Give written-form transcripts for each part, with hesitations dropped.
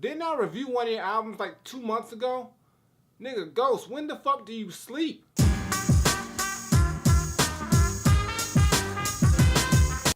Didn't I review one of your albums like 2 months ago? Nigga, Ghost, when the fuck do you sleep?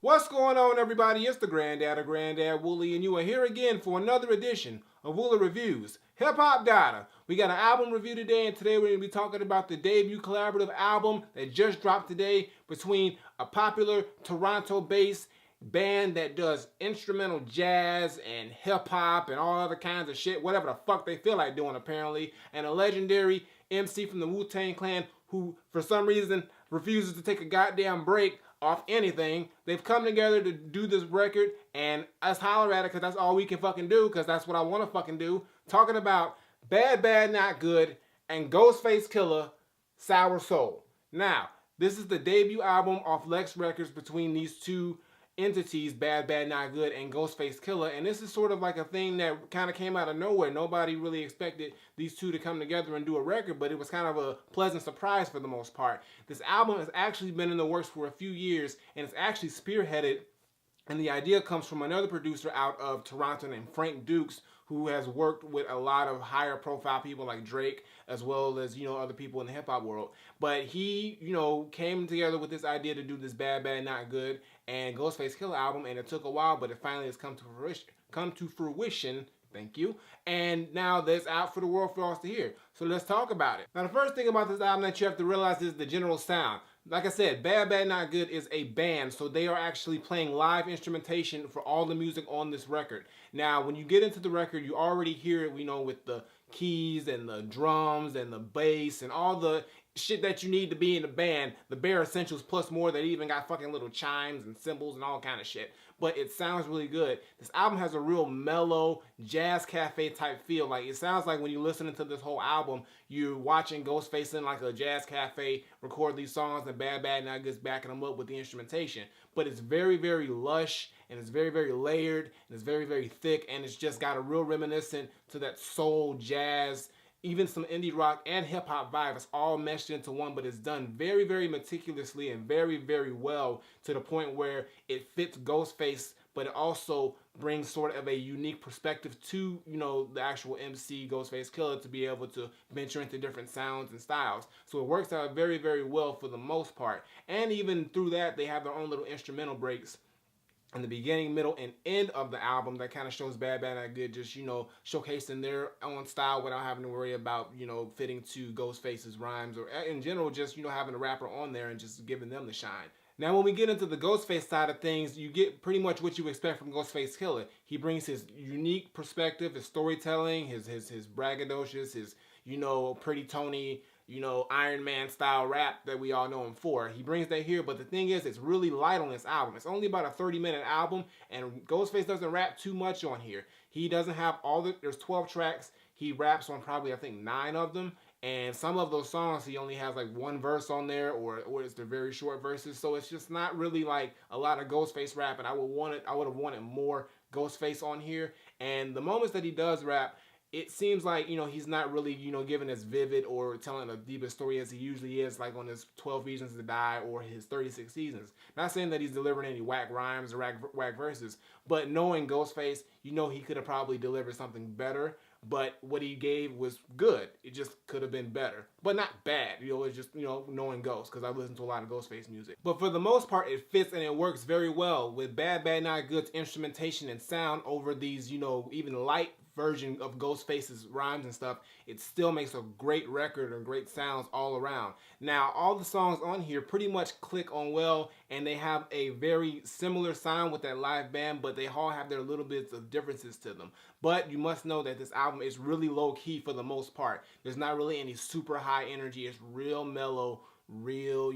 What's going on, everybody? It's the Granddad Woolly, and you are here again for another edition of Woolly Reviews Hip Hop Data. We got an album review today, and today we're going to be talking about the debut collaborative album that just dropped today between a popular Toronto-based band that does instrumental jazz and hip-hop and all other kinds of shit, whatever the fuck they feel like doing apparently, and a legendary MC from the Wu-Tang clan who, for some reason, refuses to take a goddamn break off anything. They've come together to do this record, and us holler at it because that's all we can fucking do, because that's what I want to fucking do. Talking about Bad Bad Not Good and Ghostface Killah, Sour Soul. Now, this is the debut album off Lex Records between these two entities, Bad Bad Not Good and Ghostface Killah, and this is sort of like a thing that kind of came out of nowhere. Nobody really expected these two to come together and do a record, but it was kind of a pleasant surprise for the most part. This album has actually been in the works for a few years, and it's actually spearheaded, and the idea comes from another producer out of Toronto named Frank Dukes, who has worked with a lot of higher profile people like Drake, as well as, other people in the hip hop world. But he, came together with this idea to do this Bad Bad Not Good and Ghostface Killah album, and it took a while, but it finally has come to fruition. Thank you. And now that's out for the world for us to hear. So let's talk about it. Now, the first thing about this album that you have to realize is the general sound. Like I said, Bad Bad Not Good is a band, so they are actually playing live instrumentation for all the music on this record. Now, when you get into the record, you already hear it, with the keys and the drums and the bass and all the shit that you need to be in a band, the bare essentials plus more. That even got fucking little chimes and cymbals and all kind of shit. But it sounds really good. This album has a real mellow jazz cafe type feel. Like, it sounds like when you're listening to this whole album, you're watching Ghostface in like a jazz cafe record these songs, and Bad Bad Not Good's backing them up with the instrumentation. But it's very, very lush, and it's very, very layered, and it's very, very thick, and it's just got a real reminiscent to that soul, jazz, even some indie rock and hip hop vibe. It's all meshed into one, but it's done very, very meticulously and very, very well, to the point where it fits Ghostface, but it also brings sort of a unique perspective to, the actual MC Ghostface Killah, to be able to venture into different sounds and styles. So it works out very, very well for the most part. And even through that, they have their own little instrumental breaks in the beginning, middle, and end of the album that kind of shows Bad Bad Not Good just, showcasing their own style without having to worry about, fitting to Ghostface's rhymes, or in general, just, having a rapper on there and just giving them the shine. Now, when we get into the Ghostface side of things, you get pretty much what you expect from Ghostface Killah. He brings his unique perspective, his storytelling, his braggadocious, his, pretty Tony, Iron Man style rap that we all know him for. He brings that here, but the thing is, it's really light on this album. It's only about a 30-minute album, and Ghostface doesn't rap too much on here. He doesn't have there's 12 tracks. He raps on probably, I think, 9 of them, and some of those songs he only has like one verse on there, or it's the very short verses, so it's just not really like a lot of Ghostface rap, and I would have wanted more Ghostface on here. And the moments that he does rap, it seems like, he's not really, giving as vivid or telling a deepest story as he usually is, like on his 12 Reasons to Die or his 36 Seasons. Not saying that he's delivering any whack rhymes or whack verses, but knowing Ghostface, he could have probably delivered something better, but what he gave was good. It just could have been better, but not bad. It's just, knowing Ghost, because I listen to a lot of Ghostface music. But for the most part, it fits and it works very well with Bad Bad Not Good's instrumentation and sound over these, even light version of Ghostface's rhymes and stuff. It still makes a great record and great sounds all around. Now, all the songs on here pretty much click on well, and they have a very similar sound with that live band, but they all have their little bits of differences to them. But you must know that this album is really low key for the most part. There's not really any super high energy. It's real mellow, real,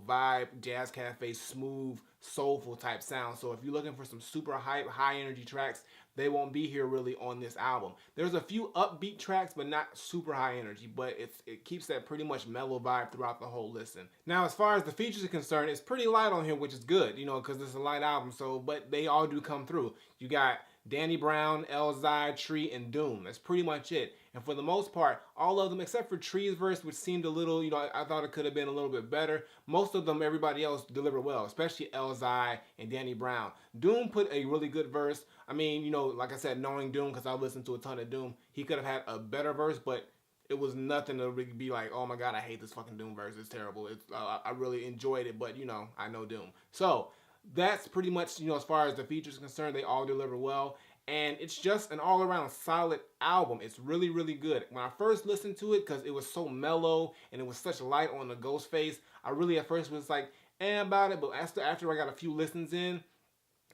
vibe, jazz cafe, smooth, soulful type sound. So if you're looking for some super high energy tracks, they won't be here really on this album. There's a few upbeat tracks, but not super high energy, but it keeps that pretty much mellow vibe throughout the whole listen. Now, as far as the features are concerned, it's pretty light on here, which is good, because it's a light album, but they all do come through. You got Danny Brown, Elzhi, Tree, and Doom. That's pretty much it. And for the most part, all of them, except for Tree's verse, which seemed a little, I thought it could have been a little bit better. Most of them, everybody else delivered well, especially Elzhi and Danny Brown. Doom put a really good verse. I mean, like I said, knowing Doom, because I listened to a ton of Doom, he could have had a better verse, but it was nothing to really be like, oh my god, I hate this fucking Doom verse. It's terrible. I really enjoyed it, but I know Doom. So that's pretty much, as far as the features are concerned, they all deliver well. And it's just an all-around solid album. It's really, really good. When I first listened to it, because it was so mellow and it was such light on the Ghostface, I really at first was like, about it. But after I got a few listens in,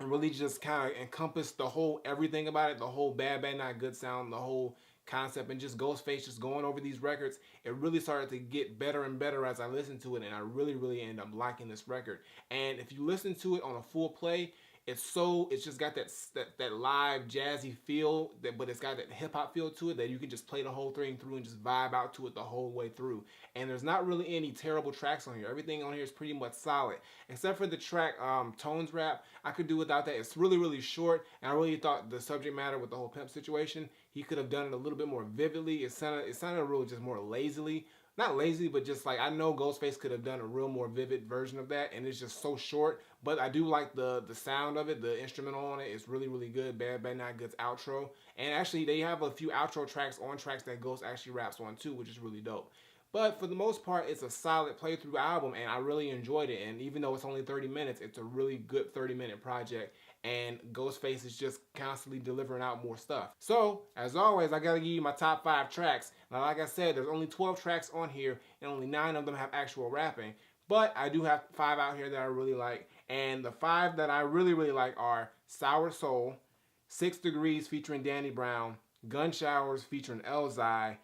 and really just kind of encompassed the whole everything about it, the whole Bad Bad Not Good sound, the whole concept, and just Ghostface just going over these records, it really started to get better and better as I listened to it, and I really, really ended up liking this record. And if you listen to it on a full play, it's just got that live jazzy feel, but it's got that hip hop feel to it that you can just play the whole thing through and just vibe out to it the whole way through. And there's not really any terrible tracks on here. Everything on here is pretty much solid, except for the track Tones Rap. I could do without that. It's really, really short, and I really thought the subject matter with the whole pimp situation, he could have done it a little bit more vividly. It sounded really just more lazily. Not lazy, but just like, I know Ghostface could have done a real more vivid version of that, and it's just so short. But I do like the sound of it. The instrumental on it is really, really good. Bad Bad Not Good's outro. And actually, they have a few outro tracks on tracks that Ghost actually raps on too, which is really dope. But for the most part, it's a solid playthrough album, and I really enjoyed it. And even though it's only 30 minutes, it's a really good 30-minute project. And Ghostface is just constantly delivering out more stuff. So, as always, I gotta give you my top 5 tracks. Now, like I said, there's only 12 tracks on here, and only 9 of them have actual rapping. But I do have 5 out here that I really like. And the 5 that I really, really like are Sour Soul, 6 Degrees featuring Danny Brown, Gun Showers featuring Elzhi,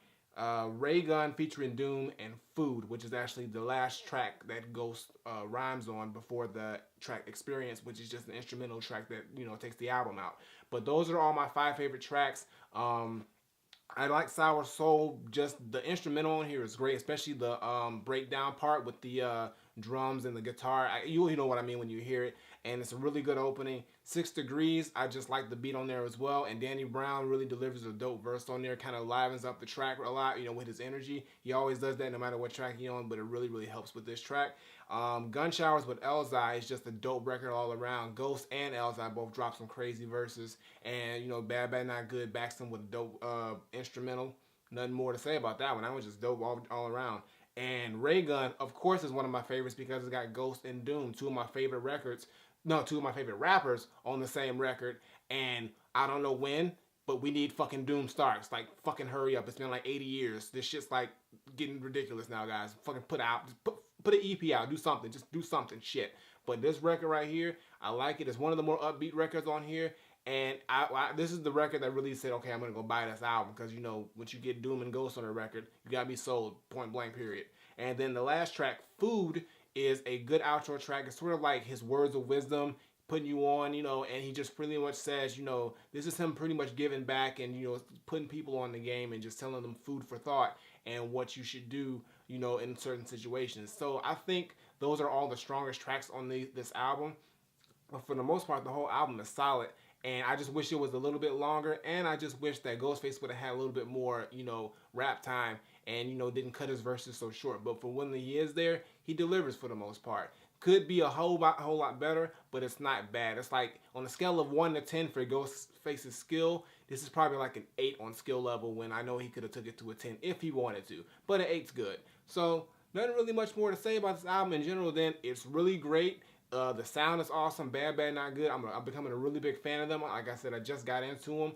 Raygun featuring Doom, and Food, which is actually the last track that Ghost rhymes on before the track Experience, which is just an instrumental track that takes the album out. But those are all my 5 favorite tracks. I like Sour Soul. Just the instrumental on here is great, especially the breakdown part with the drums and the guitar. You know what I mean when you hear it. And it's a really good opening. 6 Degrees, I just like the beat on there as well. And Danny Brown really delivers a dope verse on there. Kind of livens up the track a lot, with his energy. He always does that no matter what track he's on, but it really, really helps with this track. Gun Showers with Elzhi is just a dope record all around. Ghost and Elzhi both drop some crazy verses. And, Bad Bad Not Good backs them with a dope instrumental. Nothing more to say about that one. That was just dope all around. And Raygun, of course, is one of my favorites because it's got Ghost and Doom, two of my favorite rappers on the same record. And I don't know when, but we need fucking Doom Starks. Like, fucking hurry up. It's been like 80 years. This shit's like getting ridiculous now, guys. Fucking put an EP out. Do something. Just do something. Shit. But this record right here, I like it. It's one of the more upbeat records on here. And this is the record that really said, okay, I'm going to go buy this album. Because, once you get Doom and Ghost on a record, you got to be sold, point blank, period. And then the last track, Food, is a good outro track. It's sort of like his words of wisdom, putting you on, and he just pretty much says, this is him pretty much giving back and, putting people on the game and just telling them food for thought and what you should do, in certain situations. So I think those are all the strongest tracks on this album. But for the most part, the whole album is solid. And I just wish it was a little bit longer. And I just wish that Ghostface would have had a little bit more, rap time. And, didn't cut his verses so short. But for when he is there, he delivers for the most part. Could be a whole lot better, but it's not bad. It's like, on a scale of 1 to 10 for Ghostface's skill, this is probably like an 8 on skill level, when I know he could have took it to a 10 if he wanted to. But an 8's good. So, nothing really much more to say about this album in general then. It's really great. The sound is awesome. Bad Bad Not Good. I'm becoming a really big fan of them. Like I said, I just got into them.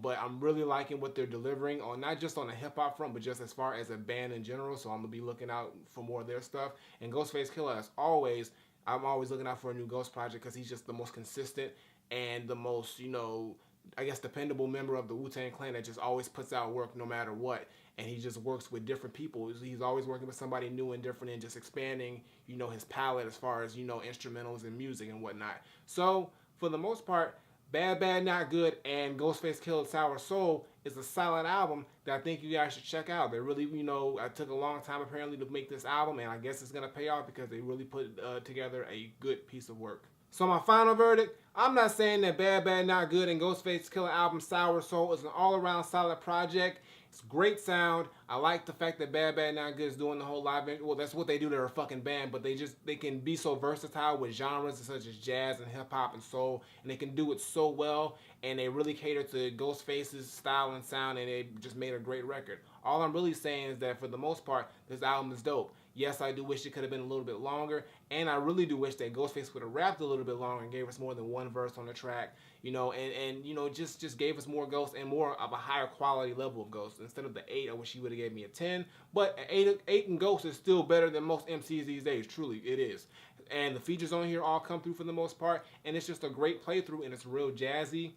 But I'm really liking what they're delivering, on not just on the hip-hop front, but just as far as a band in general. So I'm going to be looking out for more of their stuff. And Ghostface Killah, as always, I'm always looking out for a new Ghost project because he's just the most consistent and the most, I guess, dependable member of the Wu-Tang Clan that just always puts out work no matter what. And he just works with different people. He's always working with somebody new and different and just expanding, his palette as far as, instrumentals and music and whatnot. So, for the most part, Bad Bad Not Good and Ghostface Killah Sour Soul is a solid album that I think you guys should check out. They really, I took a long time apparently to make this album, and I guess it's going to pay off because they really put together a good piece of work. So my final verdict, I'm not saying that Bad Bad Not Good and Ghostface Killah album Sour Soul is an all-around solid project. It's great sound. I like the fact that Bad Bad Not Good is doing the whole live. Well, that's what they do. They're a fucking band, but they can be so versatile with genres such as jazz and hip hop and soul, and they can do it so well. And they really cater to Ghostface's style and sound, and they just made a great record. All I'm really saying is that for the most part, this album is dope. Yes, I do wish it could have been a little bit longer, and I really do wish that Ghostface would have rapped a little bit longer and gave us more than one verse on the track, you know, and you know, just gave us more Ghost and more of a higher quality level of Ghost. Instead of the 8, I wish he would have gave me a 10, but an 8 in Ghost is still better than most MCs these days, truly, it is. And the features on here all come through for the most part, and it's just a great playthrough, and it's real jazzy,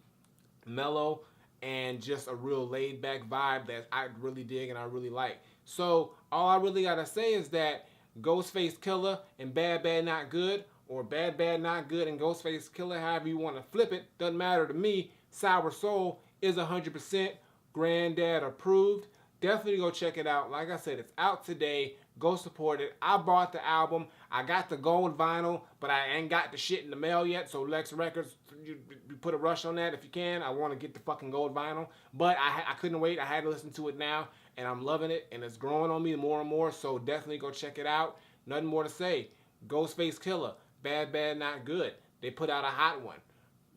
mellow, and just a real laid-back vibe that I really dig and I really like. So all I really gotta say is that Ghostface Killah and Bad Bad Not Good, or Bad Bad Not Good and Ghostface Killah, however you want to flip it, doesn't matter to me. Sour Soul is 100% Granddad approved. Definitely go check it out. Like I said, it's out today. Go support it. I bought the album. I got the gold vinyl, but I ain't got the shit in the mail yet. So Lex Records, you put a rush on that if you can. I want to get the fucking gold vinyl, but I couldn't wait. I had to listen to it now, and I'm loving it, and it's growing on me more and more. So definitely go check it out. Nothing more to say. Ghostface Killah, Bad Bad Not Good. They put out a hot one.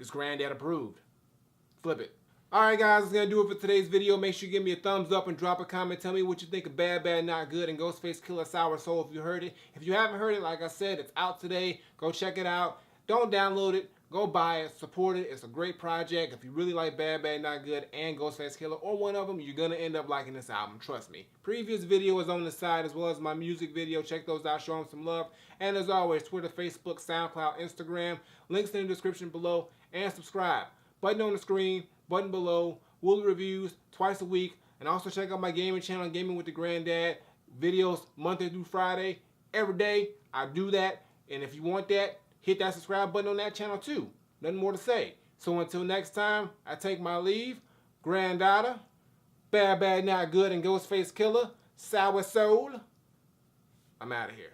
It's Granddad approved. Flip it. Alright guys, that's going to do it for today's video. Make sure you give me a thumbs up and drop a comment. Tell me what you think of Bad Bad Not Good and Ghostface Killah Sour Soul if you heard it. If you haven't heard it, like I said, it's out today. Go check it out. Don't download it. Go buy it. Support it. It's a great project. If you really like Bad Bad Not Good and Ghostface Killah or one of them, you're going to end up liking this album. Trust me. Previous video is on the side as well as my music video. Check those out. Show them some love. And as always, Twitter, Facebook, SoundCloud, Instagram. Links in the description below. And subscribe. Button on the screen. Button below. Woolly Reviews twice a week. And also check out my gaming channel, Gaming with the Granddad. Videos Monday through Friday. Every day, I do that. And if you want that, hit that subscribe button on that channel too. Nothing more to say. So until next time, I take my leave. Granddaughter, Bad Bad Not Good and Ghostface Killah, Sour Soul. I'm out of here.